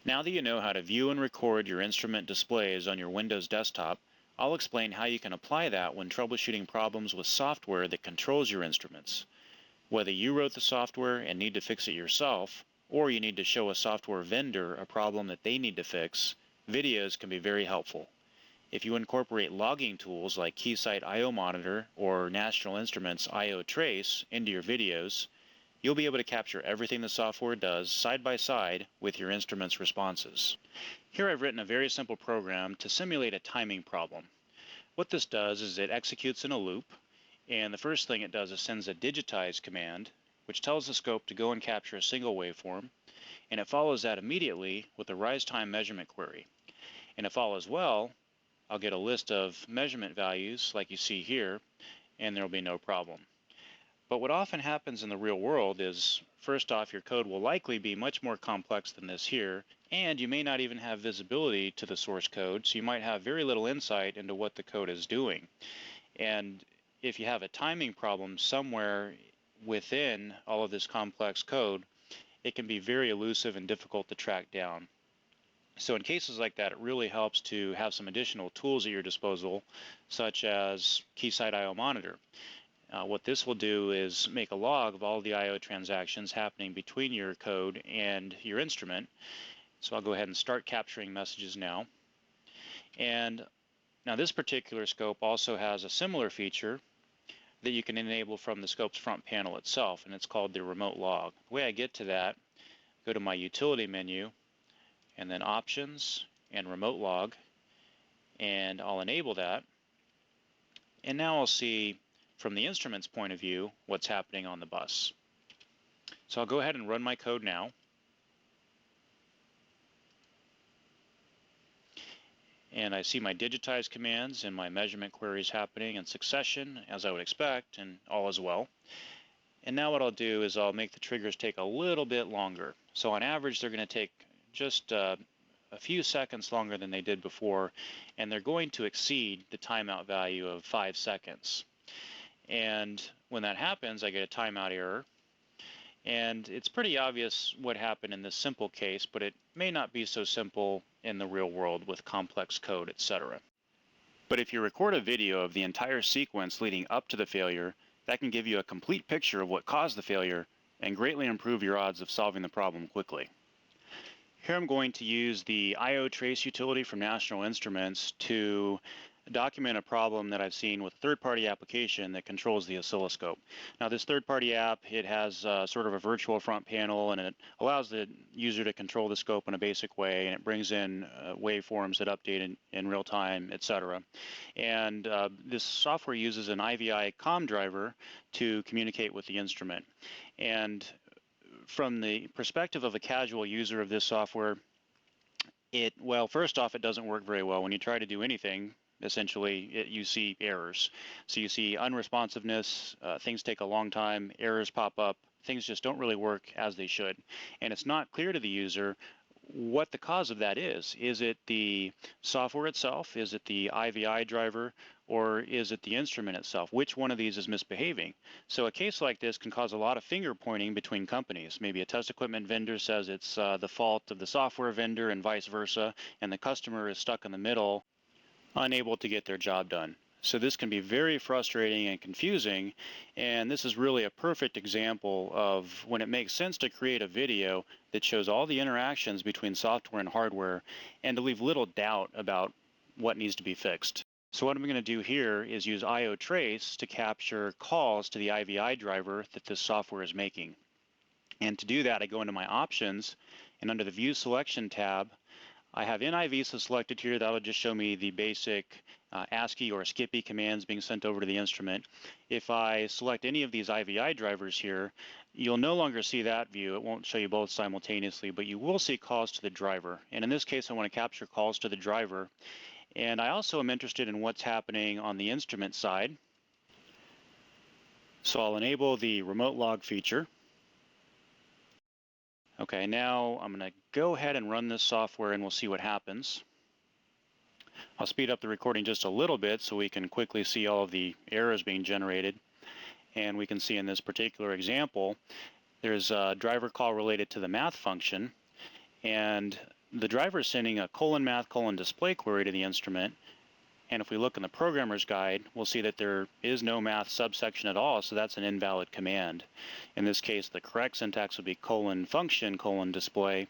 Now that you know how to view and record your instrument displays on your Windows desktop, I'll explain how you can apply that when troubleshooting problems with software that controls your instruments. Whether you wrote the software and need to fix it yourself, or you need to show a software vendor a problem that they need to fix, videos can be very helpful. If you incorporate logging tools like Keysight I/O Monitor or National Instruments I/O Trace into your videos, you'll be able to capture everything the software does side by side with your instrument's responses. Here I've written a very simple program to simulate a timing problem. What this does is it executes in a loop, and the first thing it does is sends a digitize command, which tells the scope to go and capture a single waveform, and it follows that immediately with a rise time measurement query. And if all is well, I'll get a list of measurement values like you see here, and there will be no problem. But what often happens in the real world is, first off, your code will likely be much more complex than this here, and you may not even have visibility to the source code, so you might have very little insight into what the code is doing. And if you have a timing problem somewhere within all of this complex code, it can be very elusive and difficult to track down. So in cases like that, it really helps to have some additional tools at your disposal, such as Keysight I/O Monitor. What this will do is make a log of all the I/O transactions happening between your code and your instrument. So I'll go ahead and start capturing messages now. And now this particular scope also has a similar feature that you can enable from the scope's front panel itself, and it's called the remote log. The way I get to that, go to my utility menu, and then options and remote log, and I'll enable that. And now I'll see from the instrument's point of view what's happening on the bus. So I'll go ahead and run my code now. And I see my digitize commands and my measurement queries happening in succession, as I would expect, and all is well. And now what I'll do is I'll make the triggers take a little bit longer. So on average, they're going to take just a few seconds longer than they did before, and they're going to exceed the timeout value of 5 seconds. And when that happens, I get a timeout error. And it's pretty obvious what happened in this simple case, but it may not be so simple in the real world with complex code, etc. But if you record a video of the entire sequence leading up to the failure, that can give you a complete picture of what caused the failure and greatly improve your odds of solving the problem quickly. Here I'm going to use the I/O Trace utility from National Instruments to document a problem that I've seen with a third-party application that controls the oscilloscope. Now this third-party app, it has sort of a virtual front panel, and it allows the user to control the scope in a basic way, and it brings in waveforms that update in real time, etc. And this software uses an IVI-COM driver to communicate with the instrument. And from the perspective of a casual user of this software, well, first off, it doesn't work very well. When you try to do anything, essentially, you see errors. So you see unresponsiveness, things take a long time, errors pop up, things just don't really work as they should. And it's not clear to the user what the cause of that is. Is it the software itself? Is it the IVI driver? Or is it the instrument itself? Which one of these is misbehaving? So a case like this can cause a lot of finger pointing between companies. Maybe a test equipment vendor says it's the fault of the software vendor and vice versa, and the customer is stuck in the middle, unable to get their job done. So this can be very frustrating and confusing, and this is really a perfect example of when it makes sense to create a video that shows all the interactions between software and hardware and to leave little doubt about what needs to be fixed. So what I'm going to do here is use I/O Trace to capture calls to the IVI driver that this software is making. And to do that, I go into my options, and under the View Selection tab, I have NIV selected here. That'll just show me the basic ASCII or Skippy commands being sent over to the instrument. If I select any of these IVI drivers here, you'll no longer see that view. It won't show you both simultaneously, but you will see calls to the driver. And in this case, I want to capture calls to the driver. And I also am interested in what's happening on the instrument side. So I'll enable the remote log feature. Okay, now I'm going to go ahead and run this software and we'll see what happens. I'll speed up the recording just a little bit so we can quickly see all of the errors being generated. And we can see in this particular example, there's a driver call related to the math function. And the driver is sending a :math:\display query to the instrument, and if we look in the programmer's guide, we'll see that there is no math subsection at all, so that's an invalid command. In this case, the correct syntax would be :function:\display,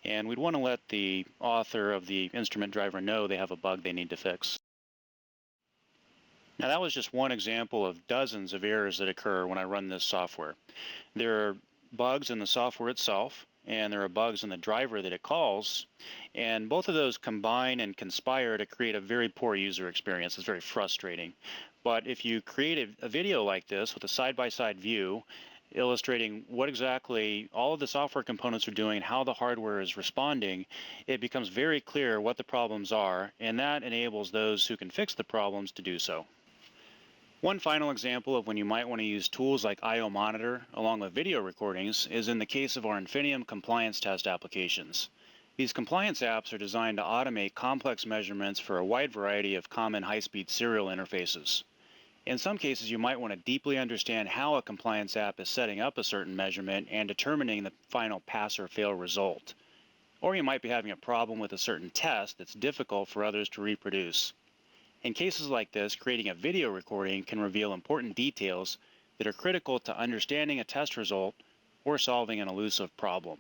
and we'd want to let the author of the instrument driver know they have a bug they need to fix. Now that was just one example of dozens of errors that occur when I run this software. There are bugs in the software itself, and there are bugs in the driver that it calls, and both of those combine and conspire to create a very poor user experience. It's very frustrating. But if you create a video like this with a side-by-side view illustrating what exactly all of the software components are doing and how the hardware is responding, it becomes very clear what the problems are, and that enables those who can fix the problems to do so. One final example of when you might want to use tools like I/O Monitor along with video recordings is in the case of our Infiniium compliance test applications. These compliance apps are designed to automate complex measurements for a wide variety of common high-speed serial interfaces. In some cases, you might want to deeply understand how a compliance app is setting up a certain measurement and determining the final pass or fail result. Or you might be having a problem with a certain test that's difficult for others to reproduce. In cases like this, creating a video recording can reveal important details that are critical to understanding a test result or solving an elusive problem.